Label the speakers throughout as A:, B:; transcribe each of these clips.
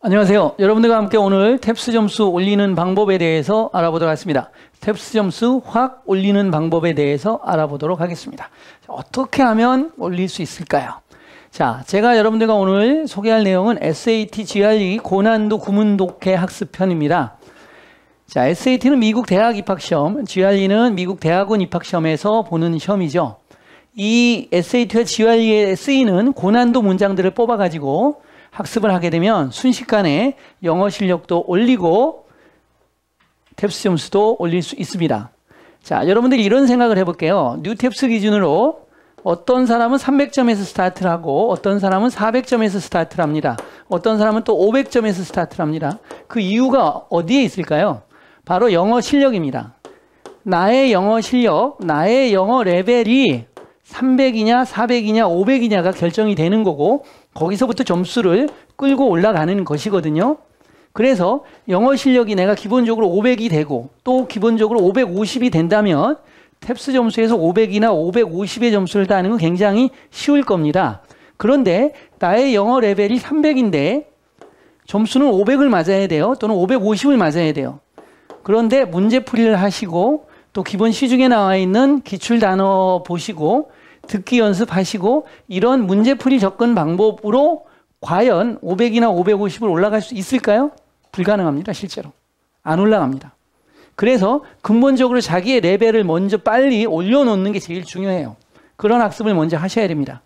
A: 안녕하세요. 여러분들과 함께 오늘 탭스 점수 올리는 방법에 대해서 알아보도록 하겠습니다. 탭스 점수 확 올리는 방법에 대해서 알아보도록 하겠습니다. 어떻게 하면 올릴 수 있을까요? 자, 제가 여러분들과 오늘 소개할 내용은 SAT GRE 고난도 구문 독해 학습편입니다. 자, SAT는 미국 대학 입학시험, GRE는 미국 대학원 입학시험에서 보는 시험이죠. 이 SAT와 GRE에 쓰이는 고난도 문장들을 뽑아가지고 학습을 하게 되면 순식간에 영어 실력도 올리고 탭스 점수도 올릴 수 있습니다. 자, 여러분들이 이런 생각을 해볼게요. 뉴탭스 기준으로 어떤 사람은 300점에서 스타트를 하고 어떤 사람은 400점에서 스타트를 합니다. 어떤 사람은 또 500점에서 스타트를 합니다. 그 이유가 어디에 있을까요? 바로 영어 실력입니다. 나의 영어 실력, 나의 영어 레벨이 300이냐 400이냐 500이냐가 결정이 되는 거고 거기서부터 점수를 끌고 올라가는 것이거든요. 그래서 영어 실력이 내가 기본적으로 500이 되고 또 기본적으로 550이 된다면 탭스 점수에서 500이나 550의 점수를 따는 건 굉장히 쉬울 겁니다. 그런데 나의 영어 레벨이 300인데 점수는 500을 맞아야 돼요. 또는 550을 맞아야 돼요. 그런데 문제풀이를 하시고 또 기본 시중에 나와 있는 기출 단어 보시고 듣기 연습하시고 이런 문제풀이 접근 방법으로 과연 500이나 550을 올라갈 수 있을까요? 불가능합니다. 실제로. 안 올라갑니다. 그래서 근본적으로 자기의 레벨을 먼저 빨리 올려놓는 게 제일 중요해요. 그런 학습을 먼저 하셔야 됩니다.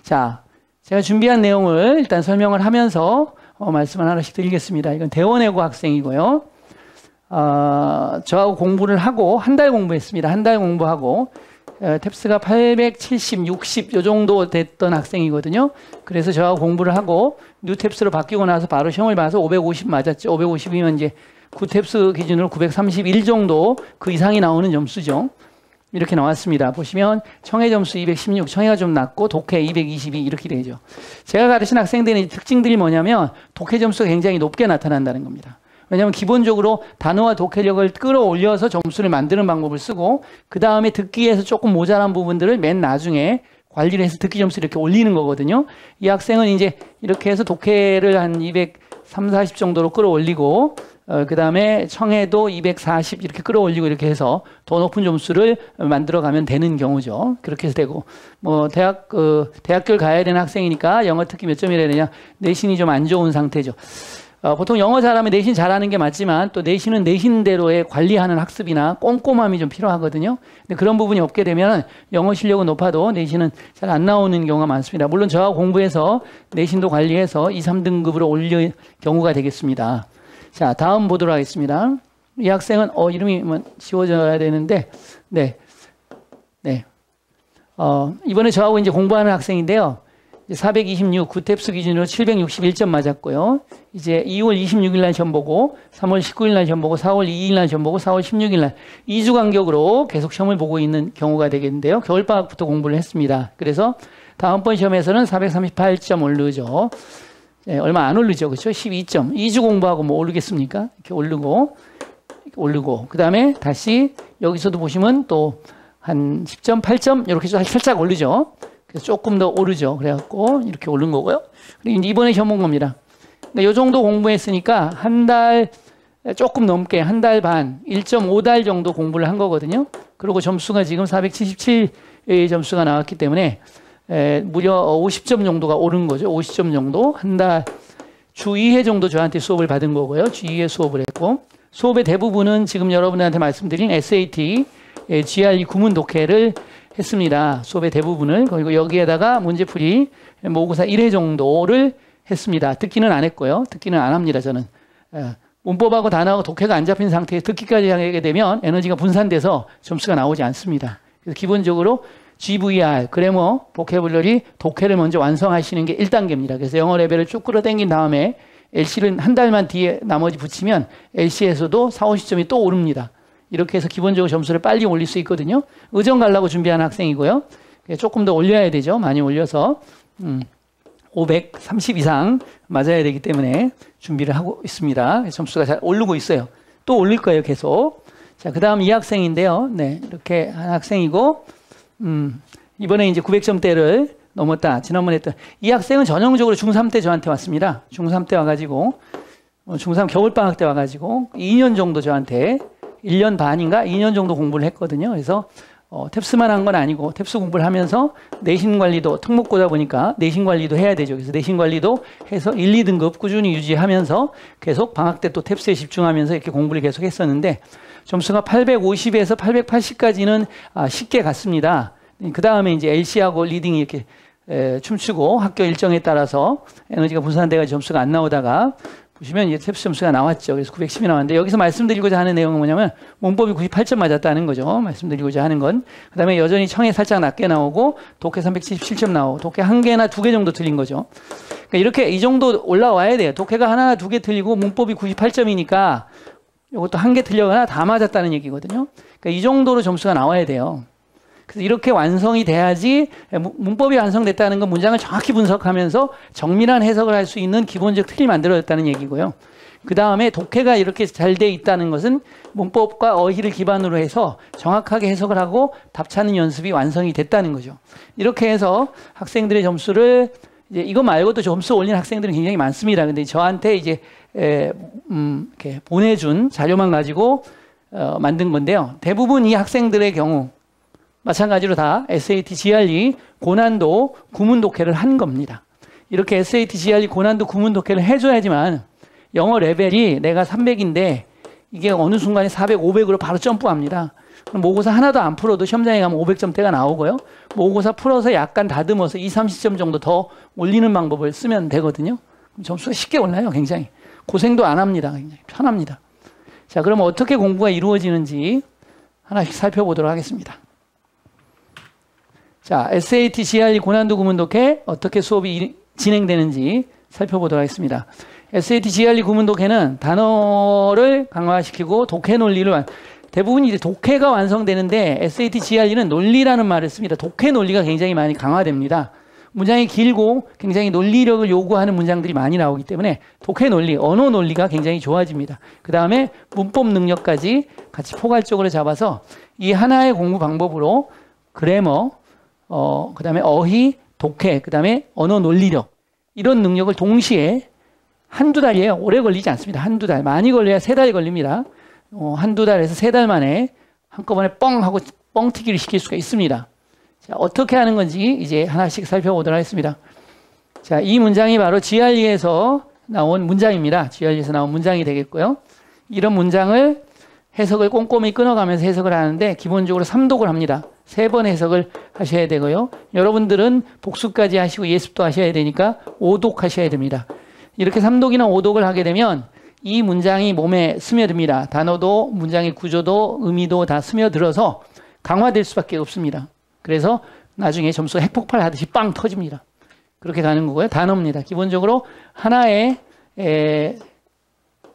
A: 자, 제가 준비한 내용을 일단 설명을 하면서 말씀을 하나씩 드리겠습니다. 이건 대원외고 학생이고요. 저하고 공부를 하고 한 달 공부했습니다. 한 달 공부하고 탭스가 870, 60 요 정도 됐던 학생이거든요. 그래서 저하고 공부를 하고 뉴탭스로 바뀌고 나서 바로 시험을 봐서 550 맞았죠. 550이면 이제 구탭스 기준으로 931 정도 그 이상이 나오는 점수죠. 이렇게 나왔습니다. 보시면 청해 점수 216, 청해가 좀 낮고 독해 222 이렇게 되죠. 제가 가르친 학생들의 특징들이 뭐냐면 독해 점수가 굉장히 높게 나타난다는 겁니다. 왜냐하면 기본적으로 단어와 독해력을 끌어올려서 점수를 만드는 방법을 쓰고 그 다음에 듣기에서 조금 모자란 부분들을 맨 나중에 관리를 해서 듣기 점수를 이렇게 올리는 거거든요. 이 학생은 이제 이렇게 해서 독해를 한 230, 40 정도로 끌어올리고 그 다음에 청해도 240 이렇게 끌어올리고 이렇게 해서 더 높은 점수를 만들어가면 되는 경우죠. 그렇게 해서 되고 뭐 대학교를 가야 되는 학생이니까 영어 특기 몇 점이라 해야 되냐 내신이 좀 안 좋은 상태죠. 보통 영어 잘하면 내신 잘하는 게 맞지만 또 내신은 내신대로의 관리하는 학습이나 꼼꼼함이 좀 필요하거든요. 근데 그런 부분이 없게 되면 영어 실력은 높아도 내신은 잘 안 나오는 경우가 많습니다. 물론 저하고 공부해서 내신도 관리해서 2, 3등급으로 올릴 경우가 되겠습니다. 자, 다음 보도록 하겠습니다. 이 학생은 이름이 지워져야 되는데 네. 이번에 저하고 이제 공부하는 학생인데요. 426, 구탭스 기준으로 761점 맞았고요. 이제 2월 26일 날 시험 보고, 3월 19일 날 시험 보고, 4월 2일 날 시험 보고, 4월 16일 날 2주 간격으로 계속 시험을 보고 있는 경우가 되겠는데요. 겨울방학부터 공부를 했습니다. 그래서 다음번 시험에서는 438점 오르죠. 네, 얼마 안 오르죠. 그렇죠? 12점. 2주 공부하고 뭐 오르겠습니까? 이렇게 오르고. 그 다음에 다시 여기서도 보시면 또 한 10점, 8점 이렇게 살짝 오르죠. 그래서 조금 더 오르죠. 그래갖고 이렇게 오른 거고요. 그리고 이번에 시험 본 겁니다. 그러니까 이 정도 공부했으니까 한 달 조금 넘게 한 달 반, 1.5달 정도 공부를 한 거거든요. 그리고 점수가 지금 477의 점수가 나왔기 때문에 무려 50점 정도가 오른 거죠. 50점 정도. 한 달 주 2회 정도 저한테 수업을 받은 거고요. 주 2회 수업을 했고 수업의 대부분은 지금 여러분들한테 말씀드린 SAT, GRE 구문 독해를 했습니다. 수업의 대부분을. 그리고 여기에다가 문제풀이 모의고사 1회 정도를 했습니다. 듣기는 안 했고요. 듣기는 안 합니다. 저는. 문법하고 단어하고 독해가 안 잡힌 상태에서 듣기까지 하게 되면 에너지가 분산돼서 점수가 나오지 않습니다. 그래서 기본적으로 GVR, 그래머, 보캐블러리, 독해를 먼저 완성하시는 게 1단계입니다. 그래서 영어 레벨을 쭉 끌어당긴 다음에 LC를 한 달만 뒤에 나머지 붙이면 LC에서도 4, 50점이 또 오릅니다. 이렇게 해서 기본적으로 점수를 빨리 올릴 수 있거든요. 의정 가려고 준비하는 학생이고요. 조금 더 올려야 되죠. 많이 올려서 530 이상 맞아야 되기 때문에 준비를 하고 있습니다. 점수가 잘 오르고 있어요. 또 올릴 거예요. 계속. 자, 그 다음 이 학생인데요. 네, 이렇게 한 학생이고 이번에 이제 900점대를 넘었다. 지난번에 했던 이 학생은 전형적으로 중3 때 저한테 왔습니다. 중3 때 와가지고 중3 겨울방학 때 와가지고 2년 정도 저한테 1년 반인가 2년 정도 공부를 했거든요. 그래서 탭스만 한 건 아니고 탭스 공부를 하면서 내신 관리도 특목고다 보니까 내신 관리도 해야 되죠. 그래서 내신 관리도 해서 1, 2등급 꾸준히 유지하면서 계속 방학 때 또 탭스에 집중하면서 이렇게 공부를 계속 했었는데 점수가 850에서 880까지는 쉽게 갔습니다. 그 다음에 이제 LC하고 리딩이 이렇게 춤추고 학교 일정에 따라서 에너지가 분산돼가 점수가 안 나오다가 보시면 이제 탭스 점수가 나왔죠. 그래서 910이 나왔는데 여기서 말씀드리고자 하는 내용은 뭐냐면 문법이 98점 맞았다는 거죠. 말씀드리고자 하는 건. 그 다음에 여전히 청해 살짝 낮게 나오고 독해 377점 나오고 독해 1개나 2개 정도 틀린 거죠. 그러니까 이렇게 이 정도 올라와야 돼요. 독해가 하나 2개 틀리고 문법이 98점이니까 이것도 1개 틀려거나 다 맞았다는 얘기거든요. 그러니까 이 정도로 점수가 나와야 돼요. 그래서 이렇게 완성이 돼야지 문법이 완성됐다는 건 문장을 정확히 분석하면서 정밀한 해석을 할 수 있는 기본적 틀이 만들어졌다는 얘기고요. 그 다음에 독해가 이렇게 잘 돼 있다는 것은 문법과 어휘를 기반으로 해서 정확하게 해석을 하고 답 찾는 연습이 완성이 됐다는 거죠. 이렇게 해서 학생들의 점수를 이제 이거 말고도 점수 올리는 학생들은 굉장히 많습니다. 근데 저한테 이제 이렇게 보내준 자료만 가지고 만든 건데요. 대부분 이 학생들의 경우 마찬가지로 다 SAT, GRE 고난도 구문 독해를 한 겁니다. 이렇게 SAT, GRE 고난도 구문 독해를 해줘야지만 영어 레벨이 내가 300인데 이게 어느 순간에 400, 500으로 바로 점프합니다. 그럼 모의고사 하나도 안 풀어도 시험장에 가면 500점대가 나오고요. 모의고사 풀어서 약간 다듬어서 20, 30점 정도 더 올리는 방법을 쓰면 되거든요. 그럼 점수가 쉽게 올라요. 굉장히. 고생도 안 합니다. 굉장히 편합니다. 자, 그럼 어떻게 공부가 이루어지는지 하나씩 살펴보도록 하겠습니다. 자, SAT, GRE 고난도 구문 독해 어떻게 수업이 진행되는지 살펴보도록 하겠습니다. SAT, GRE 구문 독해는 단어를 강화시키고 독해 논리를 대부분 이제 독해가 완성되는데 SAT, GRE는 논리라는 말을 씁니다. 독해 논리가 굉장히 많이 강화됩니다. 문장이 길고 굉장히 논리력을 요구하는 문장들이 많이 나오기 때문에 독해 논리, 언어 논리가 굉장히 좋아집니다. 그 다음에 문법 능력까지 같이 포괄적으로 잡아서 이 하나의 공부 방법으로 그래머, 그 다음에 어휘, 독해, 그 다음에 언어 논리력 이런 능력을 동시에 한두 달이에요. 오래 걸리지 않습니다. 한두 달. 많이 걸려야 3달 걸립니다. 한두 달에서 3달 만에 한꺼번에 뻥 하고 뻥튀기를 시킬 수가 있습니다. 자, 어떻게 하는 건지 이제 하나씩 살펴보도록 하겠습니다. 자, 이 문장이 바로 GRE에서 나온 문장입니다. GRE에서 나온 문장이 되겠고요. 이런 문장을 해석을 꼼꼼히 끊어가면서 해석을 하는데 기본적으로 3독을 합니다. 3번 해석을 하셔야 되고요. 여러분들은 복습까지 하시고 예습도 하셔야 되니까 5독 하셔야 됩니다. 이렇게 3독이나 5독을 하게 되면 이 문장이 몸에 스며듭니다. 단어도 문장의 구조도 의미도 다 스며들어서 강화될 수밖에 없습니다. 그래서 나중에 점수 핵폭발 하듯이 빵 터집니다. 그렇게 가는 거고요. 단어입니다. 기본적으로 하나의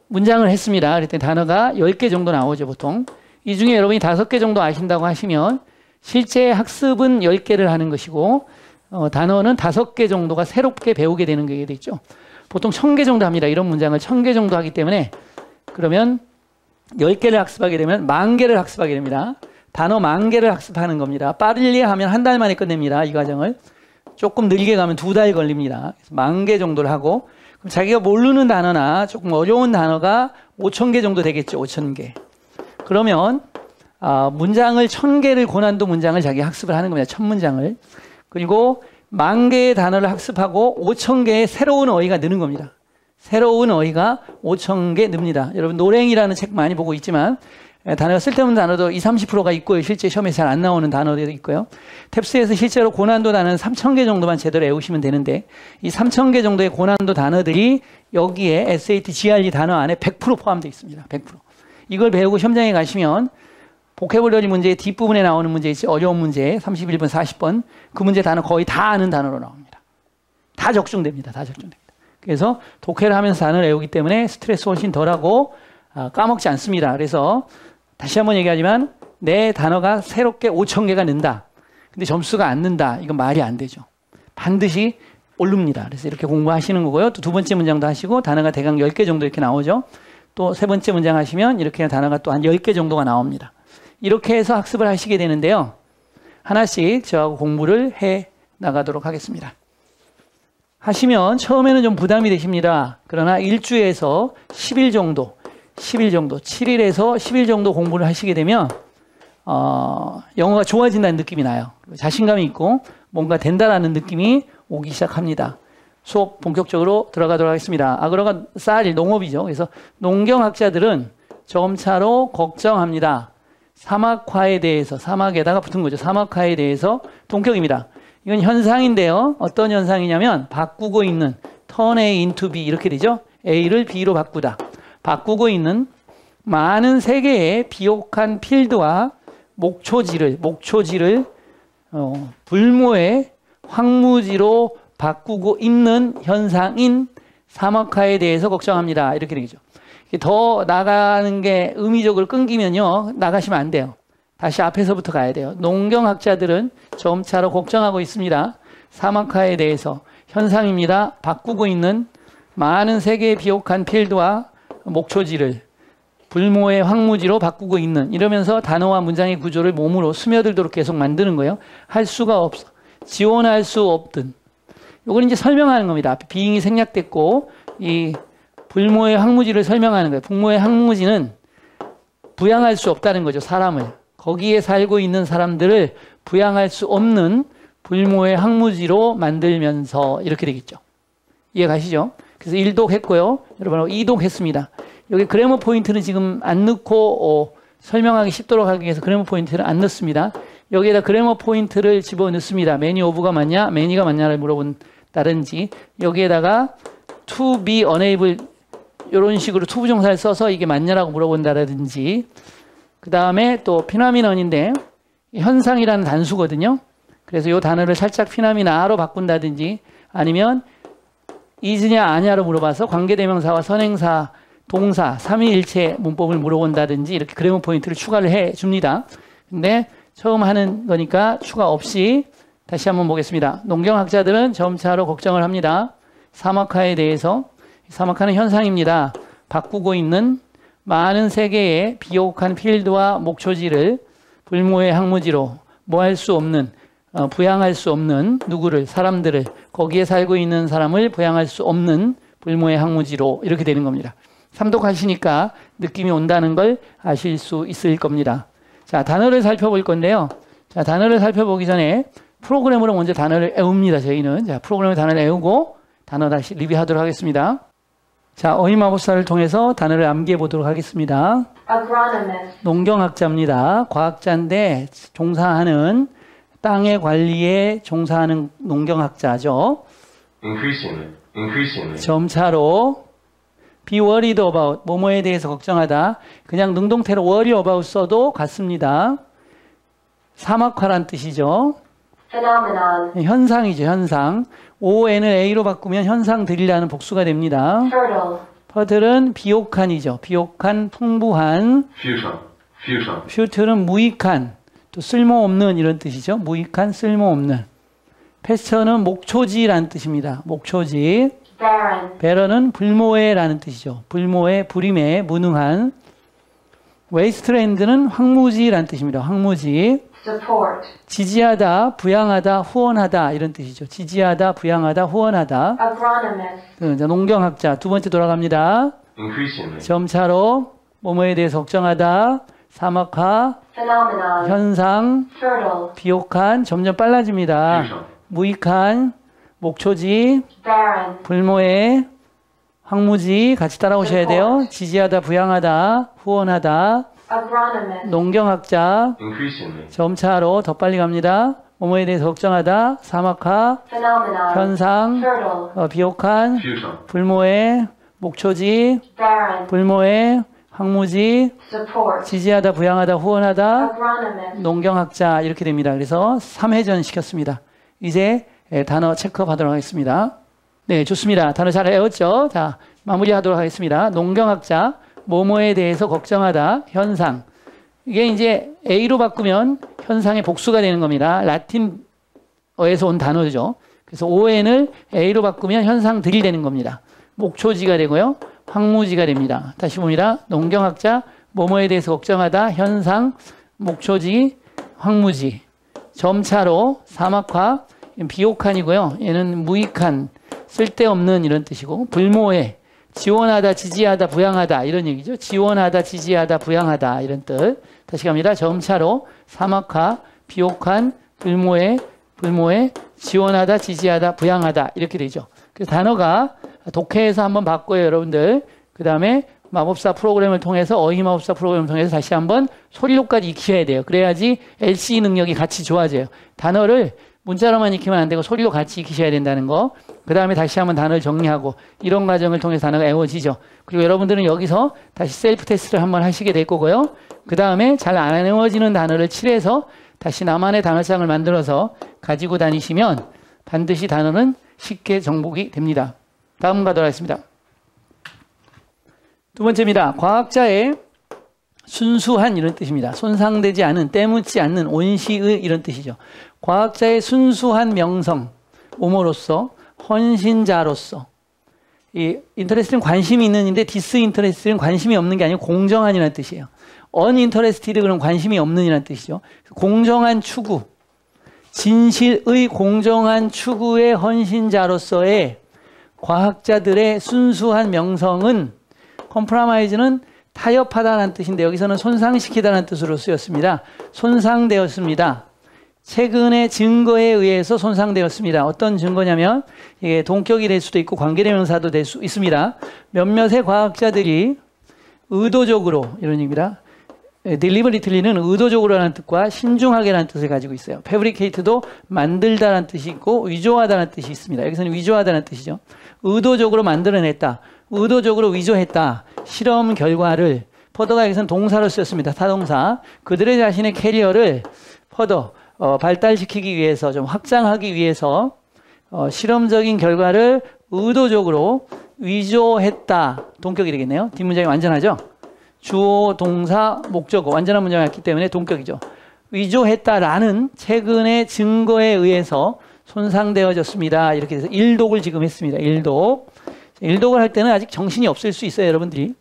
A: 문장을 했습니다. 그랬더니 단어가 10개 정도 나오죠, 보통. 이 중에 여러분이 5개 정도 아신다고 하시면 실제 학습은 10개를 하는 것이고 단어는 5개 정도가 새롭게 배우게 되는 게 되죠. 보통 1000개 정도 합니다. 이런 문장을 1000개 정도 하기 때문에 그러면 10개를 학습하게 되면 10,000개를 학습하게 됩니다. 단어 10,000개를 학습하는 겁니다. 빠르게 하면 한 달 만에 끝냅니다. 이 과정을. 조금 느리게 가면 2달 걸립니다. 10,000개 정도를 하고 그럼 자기가 모르는 단어나 조금 어려운 단어가 5,000개 정도 되겠죠. 5,000개. 그러면 문장을 1,000개를 고난도 문장을 자기가 학습을 하는 겁니다. 1,000문장을. 그리고 10,000개의 단어를 학습하고 5,000개의 새로운 어휘가 느는 겁니다. 새로운 어휘가 5,000개 늡니다. 여러분 노랭이라는 책 많이 보고 있지만 단어가 쓸데없는 단어도 20, 30%가 있고요. 실제 시험에서 잘 안 나오는 단어들도 있고요. 탭스에서 실제로 고난도 단어는 3,000개 정도만 제대로 외우시면 되는데 이 3,000개 정도의 고난도 단어들이 여기에 SAT, GRE 단어 안에 100% 포함되어 있습니다. 100%. 이걸 배우고 시험장에 가시면 보캐블러리 문제의 뒷부분에 나오는 문제 있죠. 어려운 문제 31번, 40번 그 문제 단어 거의 다 아는 단어로 나옵니다. 다 적중됩니다. 다 적중됩니다. 그래서 독해를 하면서 단어를 외우기 때문에 스트레스 훨씬 덜하고 까먹지 않습니다. 그래서 다시 한번 얘기하지만 내 단어가 새롭게 5,000개가 는다. 근데 점수가 안 는다. 이건 말이 안 되죠. 반드시 오릅니다. 그래서 이렇게 공부하시는 거고요. 또 두 번째 문장도 하시고 단어가 대강 10개 정도 이렇게 나오죠. 또 세 번째 문장 하시면 이렇게 단어가 또 한 10개 정도가 나옵니다. 이렇게 해서 학습을 하시게 되는데요. 하나씩 저하고 공부를 해 나가도록 하겠습니다. 하시면 처음에는 좀 부담이 되십니다. 그러나 1주에서 10일 정도, 7일에서 10일 정도 공부를 하시게 되면 영어가 좋아진다는 느낌이 나요. 자신감이 있고 뭔가 된다라는 느낌이 오기 시작합니다. 수업 본격적으로 들어가도록 하겠습니다. 아그러가 쌀 농업이죠. 그래서 농경학자들은 점차로 걱정합니다. 사막화에 대해서, 사막에다가 붙은 거죠. 사막화에 대해서 동격입니다. 이건 현상인데요. 어떤 현상이냐면 바꾸고 있는 turn A into B 이렇게 되죠. A를 B로 바꾸고 있는 많은 세계의 비옥한 필드와 목초지를 불모의 황무지로 바꾸고 있는 현상인 사막화에 대해서 걱정합니다. 이렇게 되죠. 더 나가는 게 의미적으로 끊기면요. 나가시면 안 돼요. 다시 앞에서부터 가야 돼요. 농경학자들은 점차로 걱정하고 있습니다. 사막화에 대해서 현상입니다. 바꾸고 있는 많은 세계의 비옥한 필드와 목초지를 불모의 황무지로 바꾸고 있는 이러면서 단어와 문장의 구조를 몸으로 스며들도록 계속 만드는 거예요. 할 수가 없어. 지원할 수 없든. 요건 이제 설명하는 겁니다. 비잉이 생략됐고 이 불모의 황무지를 설명하는 거예요. 불모의 황무지는 부양할 수 없다는 거죠. 사람을. 거기에 살고 있는 사람들을 부양할 수 없는 불모의 황무지로 만들면서 이렇게 되겠죠. 이해 가시죠? 그래서 1독 했고요. 여러분 2독 했습니다. 여기 그래머 포인트는 지금 안 넣고 설명하기 쉽도록 하기 위해서 그래머 포인트를 안 넣습니다. 여기에다 그래머 포인트를 집어넣습니다. many of가 맞냐? many가 맞냐를 물어본다든지 여기에다가 to be unable 이런 식으로 to 부정사를 써서 이게 맞냐라고 물어본다든지 그 다음에 또 피나미넌인데 현상이라는 단수거든요. 그래서 이 단어를 살짝 피나미나로 바꾼다든지 아니면 is냐 아냐로 물어봐서 관계대명사와 선행사 동사, 삼위일체 문법을 물어본다든지 이렇게 그래머 포인트를 추가를 해 줍니다. 근데 처음 하는 거니까 추가 없이 다시 한번 보겠습니다. 농경학자들은 점차로 걱정을 합니다. 사막화에 대해서. 사막화는 현상입니다. 바꾸고 있는 많은 세계의 비옥한 필드와 목초지를 불모의 황무지로 할 수 없는, 부양할 수 없는 누구를, 사람들을, 거기에 살고 있는 사람을 부양할 수 없는 불모의 황무지로 이렇게 되는 겁니다. 삼독하시니까 느낌이 온다는 걸 아실 수 있을 겁니다. 자, 단어를 살펴볼 건데요. 자, 단어를 살펴보기 전에 프로그램으로 먼저 단어를 외웁니다. 저희는. 자, 프로그램으로 단어를 외우고 단어 다시 리뷰하도록 하겠습니다. 자, 어휘마법사를 통해서 단어를 암기해 보도록 하겠습니다.
B: Agronomist.
A: 농경학자입니다. 과학자인데 종사하는 땅의 관리에 종사하는 농경학자죠.
C: Increasingly.
A: 점차로 be worried about, 뭐뭐에 대해서 걱정하다. 그냥 능동태로 worry about 써도 같습니다. 사막화란 뜻이죠.
B: Phenomenon.
A: 현상이죠, 현상. ON을 A로 바꾸면 현상들이라는 복수가 됩니다.
B: Fertile.
A: 퍼들은 비옥한이죠. 비옥한, 풍부한.
C: Futile.
A: 퓨틀은 무익한, 또 쓸모없는 이런 뜻이죠. 무익한, 쓸모없는. 패스처는 목초지라는 뜻입니다. 목초지.
B: Barren.
A: 베런은 불모해라는 뜻이죠. 불모해, 불임해, 무능한. 웨이스트랜드는 황무지라는 뜻입니다. 황무지.
B: Support.
A: 지지하다, 부양하다, 후원하다 이런 뜻이죠. 지지하다, 부양하다, 후원하다.
B: Agronomist.
A: 농경학자 두 번째 돌아갑니다.
C: Increasingly.
A: 점차로 뭐뭐에 대해서 걱정하다, 사막화,
B: Phenomenon.
A: 현상,
B: Fertile.
A: 비옥한, 점점 빨라집니다.
C: Futile.
A: 무익한, 목초지,
B: Barren.
A: 불모해, 황무지 같이 따라오셔야 돼요. 지지하다, 부양하다, 후원하다.
B: Agronomist.
A: 농경학자
C: Increasingly.
A: 점차로 더 빨리 갑니다. 뭐뭐에 대해서 걱정하다, 사막화,
B: Phenomenon.
A: 현상,
B: Fertile.
A: 비옥한,
C: Futile.
A: 불모해, 목초지,
B: Barren.
A: 불모해, 황무지,
B: Support.
A: 지지하다, 부양하다, 후원하다,
B: Agronomist.
A: 농경학자 이렇게 됩니다. 그래서 3회전 시켰습니다. 이제 단어 체크하도록 하겠습니다. 네, 좋습니다. 단어 잘 외웠죠? 자, 마무리하도록 하겠습니다. 농경학자, 뭐뭐에 대해서 걱정하다, 현상. 이게 이제 A로 바꾸면 현상의 복수가 되는 겁니다. 라틴어에서 온 단어죠. 그래서 ON을 A로 바꾸면 현상들이 되는 겁니다. 목초지가 되고요. 황무지가 됩니다. 다시 봅니다. 농경학자, 뭐뭐에 대해서 걱정하다, 현상, 목초지, 황무지. 점차로 사막화, 비옥한이고요. 얘는 무익한, 쓸데없는 이런 뜻이고, 불모해, 지원하다, 지지하다, 부양하다 이런 얘기죠. 지원하다, 지지하다, 부양하다 이런 뜻. 다시 갑니다. 점차로 사막화, 비옥한, 불모해, 지원하다, 지지하다, 부양하다 이렇게 되죠. 그래서 단어가 독해에서 한번 바꿔요, 여러분들. 그 다음에 마법사 프로그램을 통해서, 어휘 마법사 프로그램을 통해서 다시 한번 소리로까지 익혀야 돼요. 그래야지 LCE 능력이 같이 좋아져요. 단어를 문자로만 익히면 안 되고 소리로 같이 익히셔야 된다는 거. 그 다음에 다시 한번 단어를 정리하고 이런 과정을 통해서 단어가 외워지죠. 그리고 여러분들은 여기서 다시 셀프 테스트를 한번 하시게 될 거고요. 그 다음에 잘 안 외워지는 단어를 칠해서 다시 나만의 단어장을 만들어서 가지고 다니시면 반드시 단어는 쉽게 정복이 됩니다. 다음 가도록 하겠습니다. 두 번째입니다. 과학자의 순수한 이런 뜻입니다. 손상되지 않은, 때묻지 않는, 온시의 이런 뜻이죠. 과학자의 순수한 명성, 모모로서, 헌신자로서. 이 인터레스트는 관심이 있는데 디스인터레스트는 관심이 없는 게 아니고 공정한이라는 뜻이에요. uninterested 그런 관심이 없는 이라는 뜻이죠. 공정한 추구, 진실의 공정한 추구의 헌신자로서의 과학자들의 순수한 명성은, 컴프로마이즈는 타협하다라는 뜻인데 여기서는 손상시키다라는 뜻으로 쓰였습니다. 손상되었습니다. 최근의 증거에 의해서 손상되었습니다. 어떤 증거냐면 이게 동격이 될 수도 있고 관계대명사도 될 수 있습니다. 몇몇의 과학자들이 의도적으로, 이런 얘기입니다. deliberately는 의도적으로라는 뜻과 신중하게라는 뜻을 가지고 있어요. fabricate도 만들다라는 뜻이 있고 위조하다라는 뜻이 있습니다. 여기서는 위조하다라는 뜻이죠. 의도적으로 만들어냈다. 의도적으로 위조했다. 실험 결과를, 퍼더가 여기서는 동사로 쓰였습니다. 타동사. 그들의 자신의 캐리어를 퍼더, 발달시키기 위해서, 좀 확장하기 위해서 실험적인 결과를 의도적으로 위조했다. 동격이 되겠네요. 뒷문장이 완전하죠. 주어, 동사, 목적어 완전한 문장이었기 때문에 동격이죠. 위조했다라는 최근의 증거에 의해서 손상되어졌습니다. 이렇게 해서 일독을 지금 했습니다. 일독을 할 때는 아직 정신이 없을 수 있어요, 여러분들이.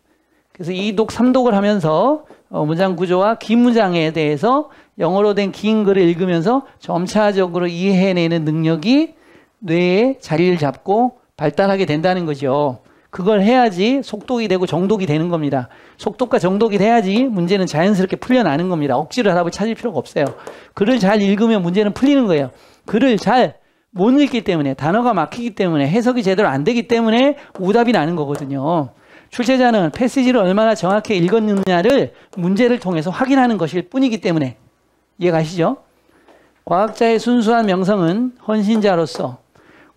A: 그래서 2독, 3독을 하면서 문장 구조와 긴 문장에 대해서 영어로 된 긴 글을 읽으면서 점차적으로 이해해내는 능력이 뇌에 자리를 잡고 발달하게 된다는 거죠. 그걸 해야지 속독이 되고 정독이 되는 겁니다. 속독과 정독이 돼야지 문제는 자연스럽게 풀려나는 겁니다. 억지로 답을 찾을 필요가 없어요. 글을 잘 읽으면 문제는 풀리는 거예요. 글을 잘 못 읽기 때문에, 단어가 막히기 때문에, 해석이 제대로 안 되기 때문에 오답이 나는 거거든요. 출제자는 패시지를 얼마나 정확히 읽었느냐를 문제를 통해서 확인하는 것일 뿐이기 때문에. 이해가시죠? 과학자의 순수한 명성은 헌신자로서,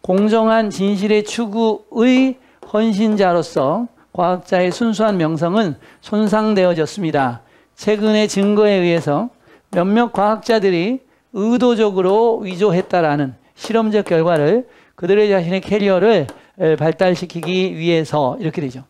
A: 공정한 진실의 추구의 헌신자로서 과학자의 순수한 명성은 손상되어졌습니다. 최근의 증거에 의해서 몇몇 과학자들이 의도적으로 위조했다라는 실험적 결과를 그들의 자신의 캐리어를 발달시키기 위해서, 이렇게 되죠.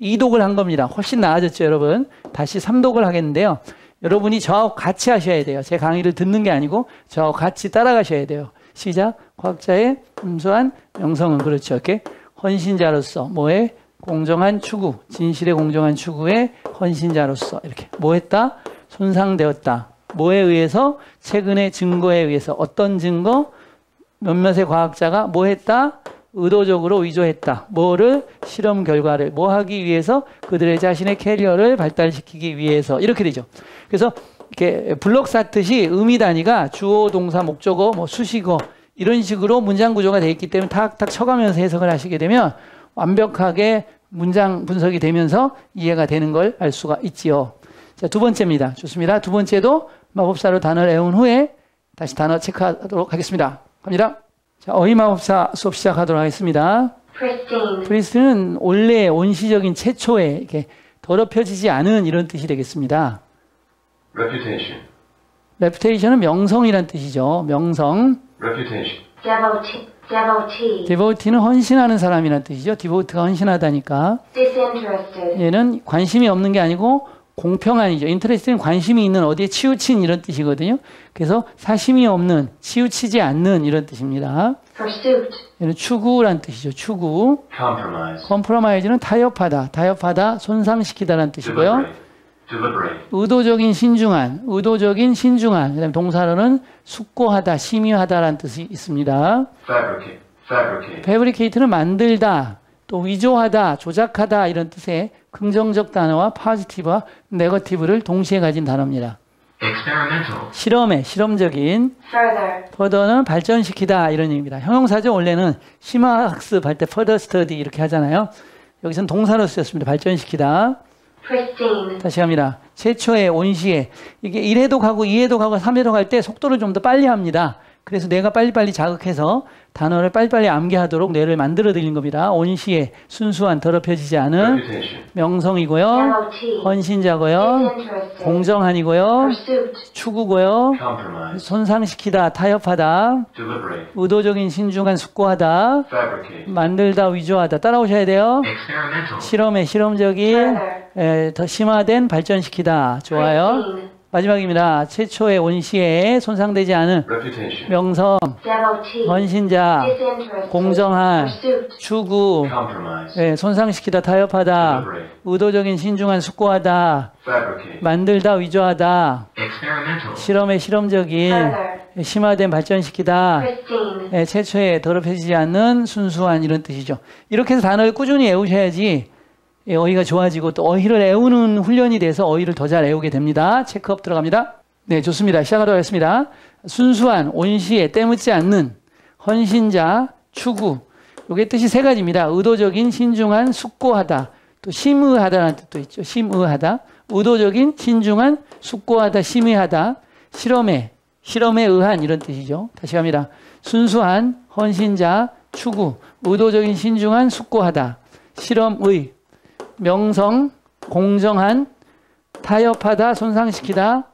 A: 2독을 한 겁니다. 훨씬 나아졌죠, 여러분. 다시 3독을 하겠는데요. 여러분이 저하고 같이 하셔야 돼요. 제 강의를 듣는 게 아니고 저하고 같이 따라가셔야 돼요. 시작. 과학자의 순수한 명성은, 그렇죠. 이렇게 헌신자로서, 뭐에? 공정한 추구, 진실의 공정한 추구의 헌신자로서, 이렇게. 뭐 했다? 손상되었다. 뭐에 의해서? 최근의 증거에 의해서. 어떤 증거? 몇몇의 과학자가 뭐 했다? 의도적으로 위조했다. 뭐를? 실험 결과를. 뭐 하기 위해서? 그들의 자신의 캐리어를 발달시키기 위해서. 이렇게 되죠. 그래서 이렇게 블록 쌓듯이 의미 단위가 주어, 동사, 목적어, 뭐 수식어 이런 식으로 문장 구조가 되어 있기 때문에 탁탁 쳐가면서 해석을 하시게 되면 완벽하게 문장 분석이 되면서 이해가 되는 걸 알 수가 있지요. 자, 두 번째입니다. 좋습니다. 두 번째도 마법사로 단어를 외운 후에 다시 단어 체크하도록 하겠습니다. 갑니다. 자, 어휘마법사 수업 시작하도록 하겠습니다.
B: pristine,
A: 프리스는 원래 원시적인 최초의 이렇게 더럽혀지지 않은 이런 뜻이 되겠습니다.
C: Reputation.
A: reputation은 명성이란 뜻이죠. 명성.
C: Reputation.
B: devotee,
A: devotee는 헌신하는 사람이란 뜻이죠. devotee가 헌신하다니까.
B: disinterested,
A: 얘는 관심이 없는 게 아니고 공평한이죠. interest는 관심이 있는, 어디에 치우친 이런 뜻이거든요. 그래서 사심이 없는, 치우치지 않는 이런 뜻입니다.
B: pursuit,
A: 얘는 추구란 뜻이죠. 추구.
C: Compromise.
A: compromise는 타협하다, 손상시키다라는 뜻이고요.
C: Deliberate. deliberate,
A: 의도적인 신중한, 의도적인 신중한. 그다음에 동사로는 숙고하다, 심의하다라는 뜻이 있습니다.
C: fabricate, fabricate,
A: fabricate는 만들다, 또 위조하다, 조작하다 이런 뜻의 긍정적 단어와 positive와 negative를 동시에 가진 단어입니다.
C: experimental,
A: 실험에, 실험적인,
B: further,
A: further는 발전시키다 이런 의미입니다. 형용사죠. 원래는 심화학습할 때 further study 이렇게 하잖아요. 여기서는 동사로 쓰였습니다. 발전시키다.
B: pristine,
A: 다시 합니다. 최초의 온시에 이게 1회독 하고 2회독 하고 3회독 할 때 속도를 좀 더 빨리 합니다. 그래서 뇌가 빨리빨리 자극해서 단어를 빨리빨리 암기하도록 뇌를 만들어 드린 겁니다. 온시에 순수한 더럽혀지지 않은
C: reputation,
A: 명성이고요.
B: MOT,
A: 헌신자고요.
B: disinterested,
A: 공정한이고요.
B: pursuit,
A: 추구고요.
C: compromise,
A: 손상시키다, 타협하다.
C: deliberate,
A: 의도적인 신중한 숙고하다.
C: fabricate,
A: 만들다, 위조하다. 따라오셔야 돼요.
C: experimental,
A: 실험에 실험적인 더 심화된 발전시키다. 좋아요.
B: pristine,
A: 마지막입니다. 최초의 온시에 손상되지 않은
C: reputation,
A: 명성,
B: devotee,
A: 헌신자,
B: disinterested,
A: 공정한,
B: pursuit,
A: 추구,
C: compromise,
A: 손상시키다, 타협하다,
C: deliberate,
A: 의도적인 신중한 숙고하다,
C: fabricate,
A: 만들다, 위조하다,
C: experimental,
A: 실험에 실험적인,
B: further,
A: 심화된 발전시키다,
B: pristine,
A: 최초에 더럽혀지지 않는 순수한 이런 뜻이죠. 이렇게 해서 단어를 꾸준히 외우셔야지 어휘가 좋아지고 또 어휘를 외우는 훈련이 돼서 어휘를 더 잘 외우게 됩니다. 체크업 들어갑니다. 네, 좋습니다. 시작하도록 하겠습니다. 순수한, 온시에, 때묻지 않는, 헌신자, 추구. 요게 뜻이 세 가지입니다. 의도적인, 신중한, 숙고하다. 또 심의하다라는 뜻도 있죠. 심의하다. 의도적인, 신중한, 숙고하다, 심의하다. 실험에 의한 이런 뜻이죠. 다시 갑니다. 순수한, 헌신자, 추구. 의도적인, 신중한, 숙고하다. 실험의, 명성, 공정한, 타협하다, 손상시키다,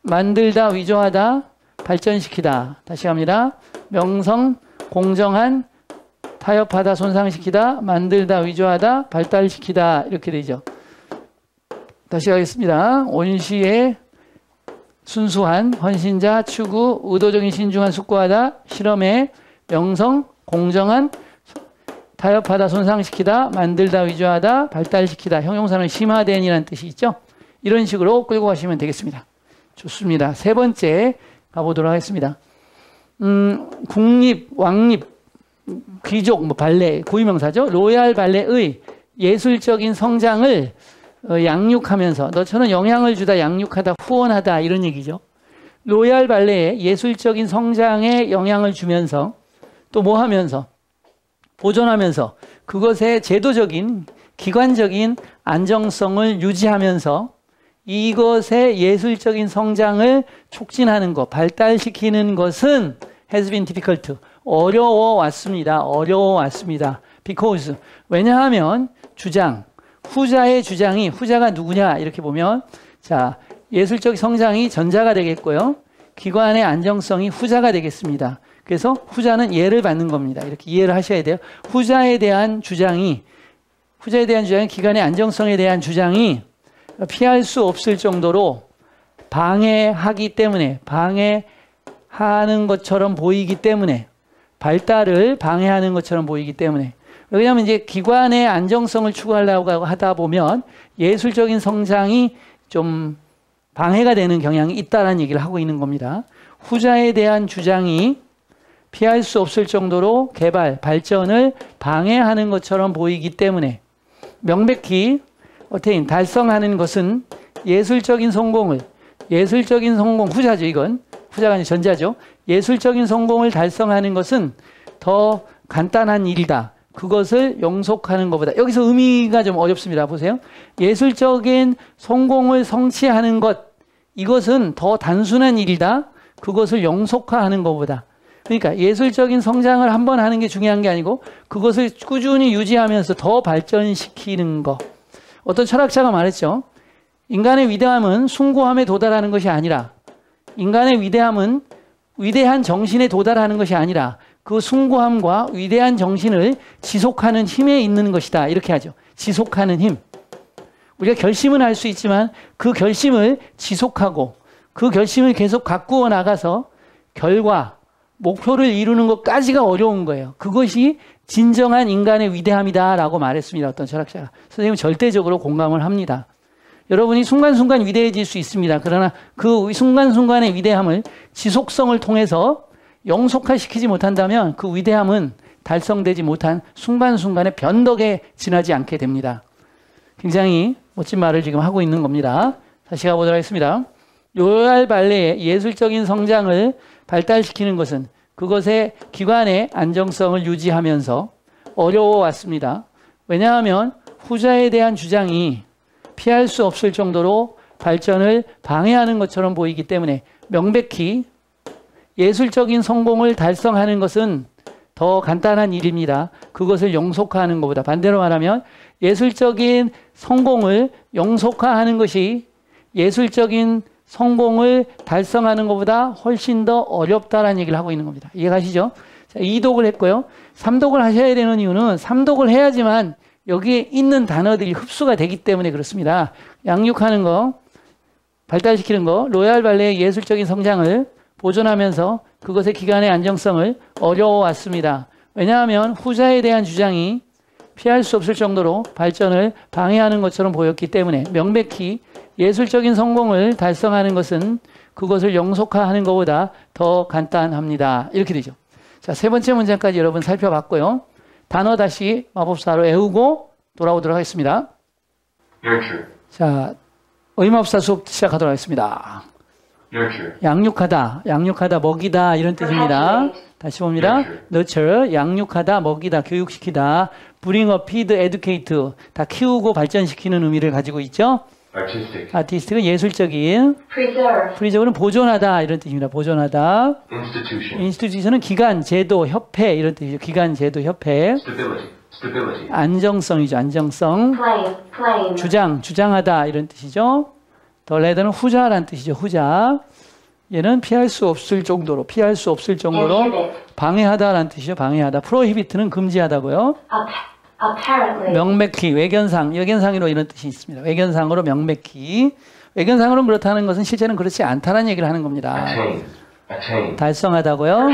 A: 만들다, 위조하다, 발전시키다. 다시 합니다. 명성, 공정한, 타협하다, 손상시키다, 만들다, 위조하다, 발달시키다. 이렇게 되죠. 다시 하겠습니다. 온시에 순수한, 헌신자, 추구, 의도적인, 신중한, 숙고하다, 실험에 명성, 공정한, 타협하다, 손상시키다, 만들다, 위조하다, 발달시키다. 형용사는 심화된이라는 뜻이 있죠. 이런 식으로 끌고 가시면 되겠습니다. 좋습니다. 세 번째 가보도록 하겠습니다. 국립, 왕립, 귀족, 발레, 고유명사죠. 로얄 발레의 예술적인 성장을 양육하면서 너처럼 영향을 주다, 양육하다, 후원하다 이런 얘기죠. 로얄 발레의 예술적인 성장에 영향을 주면서 또 뭐 하면서 보존하면서 그것의 제도적인 기관적인 안정성을 유지하면서 이것의 예술적인 성장을 촉진하는 것, 발달시키는 것은 has been difficult. 어려워왔습니다. Because. 왜냐하면 주장, 후자의 주장이, 후자가 누구냐 이렇게 보면 자, 예술적 성장이 전자가 되겠고요. 기관의 안정성이 후자가 되겠습니다. 그래서 후자는 예를 받는 겁니다. 이렇게 이해를 하셔야 돼요. 후자에 대한 주장이 기관의 안정성에 대한 주장이 피할 수 없을 정도로 방해하기 때문에, 방해하는 것처럼 보이기 때문에, 발달을 방해하는 것처럼 보이기 때문에. 왜냐하면 이제 기관의 안정성을 추구하려고 하다 보면 예술적인 성장이 좀 방해가 되는 경향이 있다라는 얘기를 하고 있는 겁니다. 후자에 대한 주장이 피할 수 없을 정도로 개발, 발전을 방해하는 것처럼 보이기 때문에 명백히 달성하는 것은 예술적인 성공, 후자죠, 이건. 후자가 아니라 전자죠. 예술적인 성공을 달성하는 것은 더 간단한 일이다. 그것을 영속하는 것보다. 여기서 의미가 좀 어렵습니다. 보세요. 예술적인 성공을 성취하는 것, 이것은 더 단순한 일이다. 그것을 영속화하는 것보다. 그러니까 예술적인 성장을 한번 하는 게 중요한 게 아니고 그것을 꾸준히 유지하면서 더 발전시키는 것. 어떤 철학자가 말했죠. 인간의 위대함은 숭고함에 도달하는 것이 아니라 인간의 위대함은 위대한 정신에 도달하는 것이 아니라 그 숭고함과 위대한 정신을 지속하는 힘에 있는 것이다. 이렇게 하죠. 지속하는 힘. 우리가 결심은 할 수 있지만 그 결심을 지속하고 그 결심을 계속 가꾸어 나가서 결과, 목표를 이루는 것까지가 어려운 거예요. 그것이 진정한 인간의 위대함이다라고 말했습니다. 어떤 철학자가. 선생님은 절대적으로 공감을 합니다. 여러분이 순간순간 위대해질 수 있습니다. 그러나 그 순간순간의 위대함을 지속성을 통해서 영속화시키지 못한다면 그 위대함은 달성되지 못한 순간순간의 변덕에 지나지 않게 됩니다. 굉장히 멋진 말을 지금 하고 있는 겁니다. 다시 가보도록 하겠습니다. 로얄 발레의 예술적인 성장을 발달시키는 것은 그것의 기관의 안정성을 유지하면서 어려워왔습니다. 왜냐하면 후자에 대한 주장이 피할 수 없을 정도로 발전을 방해하는 것처럼 보이기 때문에 명백히 예술적인 성공을 달성하는 것은 더 간단한 일입니다. 그것을 영속화하는 것보다 반대로 말하면 예술적인 성공을 영속화하는 것이 예술적인 성공을 달성하는 것보다 훨씬 더 어렵다라는 얘기를 하고 있는 겁니다. 이해가시죠? 자, 2독을 했고요. 3독을 하셔야 되는 이유는 3독을 해야지만 여기에 있는 단어들이 흡수가 되기 때문에 그렇습니다. 양육하는 거, 발달시키는 거, 로얄 발레의 예술적인 성장을 보존하면서 그것의 기간의 안정성을 어려워왔습니다. 왜냐하면 후자에 대한 주장이 피할 수 없을 정도로 발전을 방해하는 것처럼 보였기 때문에 명백히 예술적인 성공을 달성하는 것은 그것을 영속화하는 것보다 더 간단합니다. 이렇게 되죠. 자, 세 번째 문장까지 여러분 살펴봤고요. 단어 다시 마법사로 외우고 돌아오도록 하겠습니다.
C: Nurture.
A: 자, 의마법사 수업 시작하도록 하겠습니다.
C: Nurture.
A: 양육하다, 양육하다, 먹이다 이런 뜻입니다. 다시 봅니다. nurture, 양육하다, 먹이다, 교육시키다, bring up, feed, educate 다 키우고 발전시키는 의미를 가지고 있죠.
C: Artistic.
A: 아티스틱은 예술적인,
B: preserve,
A: 프리적으로는 보존하다 이런 뜻입니다. 보존하다.
C: Institution.
A: 인스티튜션은 기관, 제도, 협회 이런 뜻이죠. 기관, 제도, 협회.
C: Stability. Stability.
A: 안정성이죠. 안정성.
B: claim,
A: 주장, 주장하다 이런 뜻이죠. 더 레더는 후자라는 뜻이죠. 후자. 얘는 피할 수 없을 정도로, 피할 수 없을 정도로
B: inhibit,
A: 방해하다라는 뜻이죠. 방해하다. 프로히비트는 금지하다고요.
B: apparently,
A: 명백히, 외견상, 여견상으로 이런 뜻이 있습니다. 외견상으로 명백히. 외견상으로는 그렇다는 것은 실제는 그렇지 않다는 얘기를 하는 겁니다.
C: Attain. Attain.
A: 달성하다고요.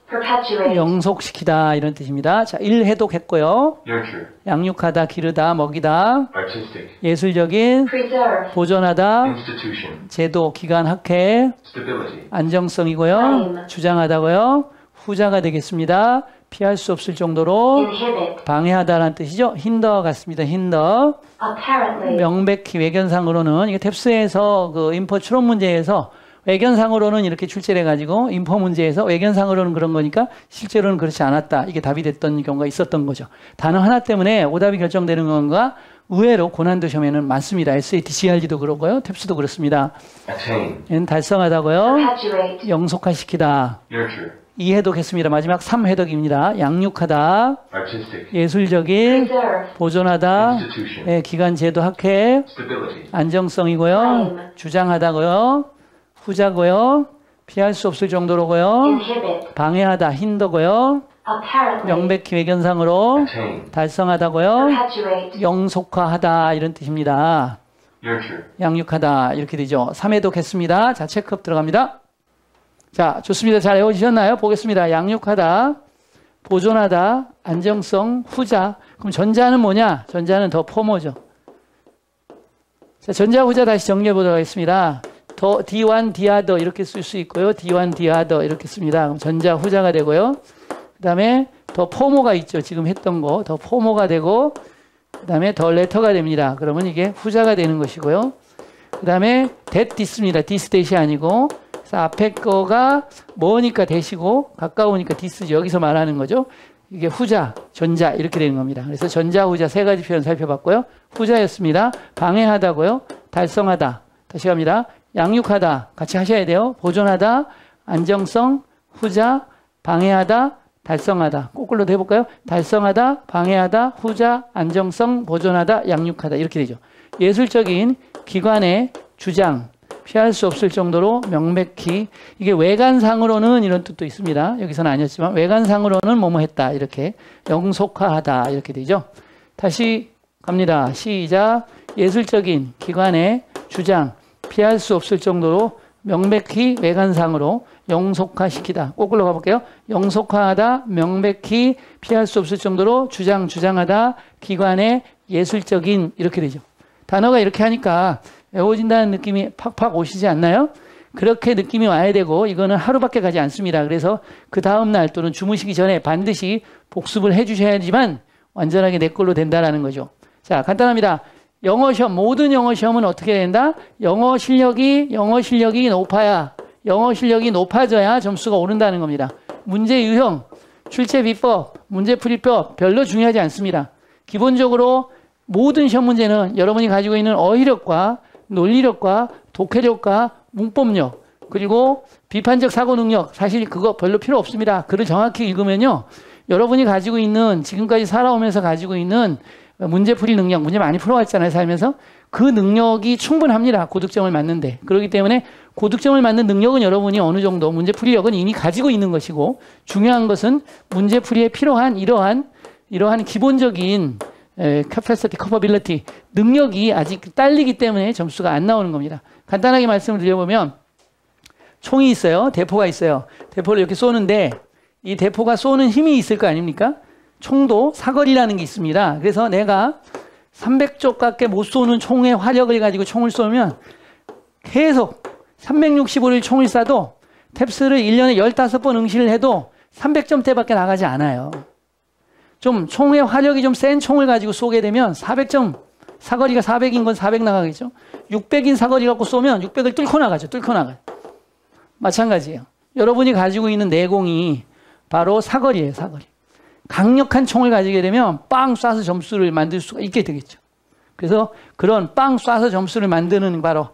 B: perpetuate,
A: 영속시키다 이런 뜻입니다. 자, 1 해독했고요.
C: Nurture.
A: 양육하다, 기르다, 먹이다.
C: Artistic.
A: 예술적인,
B: preserve,
A: 보존하다,
C: Institution.
A: 제도, 기관, 학회,
C: Stability.
A: 안정성이고요. 주장하다고요. 후자가 되겠습니다. 피할 수 없을 정도로
B: inhibit,
A: 방해하다라는 뜻이죠. 힌더 같습니다. 힌더.
B: apparently,
A: 명백히 외견상으로는 이게 탭스에서 그 인포 추론 문제에서 외견상으로는 이렇게 출제를 해가지고 인포 문제에서 외견상으로는 그런 거니까 실제로는 그렇지 않았다. 이게 답이 됐던 경우가 있었던 거죠. 단어 하나 때문에 오답이 결정되는 건가 의외로 고난도 시험에는 많습니다. SAT, GRD도 그러고요. 탭스도 그렇습니다.
C: Attain.
A: 얘는 달성하다고요.
B: perpetuate,
C: Nurture.
A: 영속화시키다. 2 해독했습니다. 마지막 3 해독입니다. 양육하다.
C: Artistic.
A: 예술적인,
B: preserve,
A: 보존하다.
C: Institution.
A: 예, 기관, 제도, 학회.
C: Stability.
A: 안정성이고요. 주장하다고요. 후자고요. 피할 수 없을 정도로고요.
B: inhibit,
A: 방해하다, 힌더고요.
B: apparently,
A: 명백히 외견상으로
C: Attain.
A: 달성하다고요.
B: perpetuate,
A: 영속화하다 이런 뜻입니다.
C: Nurture.
A: 양육하다 이렇게 되죠. 3회독 했습니다. 자, 체크업 들어갑니다. 자, 좋습니다. 잘 외워지셨나요? 보겠습니다. 양육하다, 보존하다, 안정성, 후자. 그럼 전자는 뭐냐? 전자는 더 포모죠. 자, 전자, 후자 다시 정리해 보도록 하겠습니다. 더 D1, Dother 이렇게 쓸 수 있고요. D1, Dother 이렇게 씁니다. 그럼 전자, 후자가 되고요. 그 다음에 더 포모가 있죠. 지금 했던 거. 더 포모가 되고 그 다음에 더 레터가 됩니다. 그러면 이게 후자가 되는 것이고요. 그 다음에 that this입니다. this that이 아니고 그래서 앞에 거가 뭐니까 that이고 가까우니까 this죠. 여기서 말하는 거죠. 이게 후자, 전자 이렇게 되는 겁니다. 그래서 전자, 후자 세 가지 표현 살펴봤고요. 후자였습니다. 방해하다고요. 달성하다. 다시 갑니다. 양육하다 같이 하셔야 돼요. 보존하다, 안정성, 후자, 방해하다, 달성하다. 거꾸로 해볼까요? 달성하다, 방해하다, 후자, 안정성, 보존하다, 양육하다 이렇게 되죠. 예술적인 기관의 주장, 피할 수 없을 정도로 명백히 이게 외관상으로는 이런 뜻도 있습니다. 여기서는 아니었지만 외관상으로는 뭐뭐 했다 이렇게 영속화하다 이렇게 되죠. 다시 갑니다. 시작. 예술적인 기관의 주장, 피할 수 없을 정도로 명백히 외관상으로 영속화시키다. 거꾸로 가볼게요. 영속화하다, 명백히 피할 수 없을 정도로 주장하다, 기관의 예술적인 이렇게 되죠. 단어가 이렇게 하니까 외워진다는 느낌이 팍팍 오시지 않나요? 그렇게 느낌이 와야 되고 이거는 하루밖에 가지 않습니다. 그래서 그 다음날 또는 주무시기 전에 반드시 복습을 해주셔야지만 완전하게 내 걸로 된다라는 거죠. 자, 간단합니다. 영어 시험, 모든 영어 시험은 어떻게 된다? 영어 실력이 높아야, 영어 실력이 높아져야 점수가 오른다는 겁니다. 문제 유형, 출제 비법, 문제풀이법 별로 중요하지 않습니다. 기본적으로 모든 시험 문제는 여러분이 가지고 있는 어휘력과 논리력과 독해력과 문법력 그리고 비판적 사고 능력 사실 그거 별로 필요 없습니다. 글을 정확히 읽으면요. 여러분이 가지고 있는 지금까지 살아오면서 가지고 있는 문제풀이 능력, 문제 많이 풀어왔잖아요. 살면서. 그 능력이 충분합니다. 고득점을 맞는데. 그렇기 때문에 고득점을 맞는 능력은 여러분이 어느 정도 문제풀이력은 이미 가지고 있는 것이고 중요한 것은 문제풀이에 필요한 이러한 기본적인 capacity, capability, 능력이 아직 딸리기 때문에 점수가 안 나오는 겁니다. 간단하게 말씀을 드려보면 총이 있어요. 대포가 있어요. 대포를 이렇게 쏘는데 이 대포가 쏘는 힘이 있을 거 아닙니까? 총도 사거리라는 게 있습니다. 그래서 내가 300쪽밖에 못 쏘는 총의 화력을 가지고 총을 쏘면 계속 365일 총을 쏴도 탭스를 1년에 15번 응시를 해도 300점대밖에 나가지 않아요. 좀 총의 화력이 좀 센 총을 가지고 쏘게 되면 400점, 사거리가 400인 건 400 나가겠죠. 600인 사거리 갖고 쏘면 600을 뚫고 나가죠. 뚫고 나가요. 마찬가지예요. 여러분이 가지고 있는 내공이 바로 사거리예요. 사거리. 강력한 총을 가지게 되면 빵 쏴서 점수를 만들 수가 있게 되겠죠. 그래서 그런 빵 쏴서 점수를 만드는 바로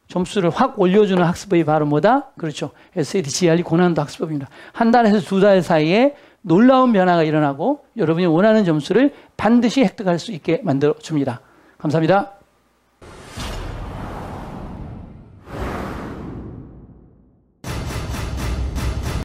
A: 점수를 확 올려주는 학습법이 바로 뭐다? 그렇죠. SAT, GRE, 고난도 학습법입니다. 한 달에서 두 달 사이에 놀라운 변화가 일어나고 여러분이 원하는 점수를 반드시 획득할 수 있게 만들어줍니다. 감사합니다.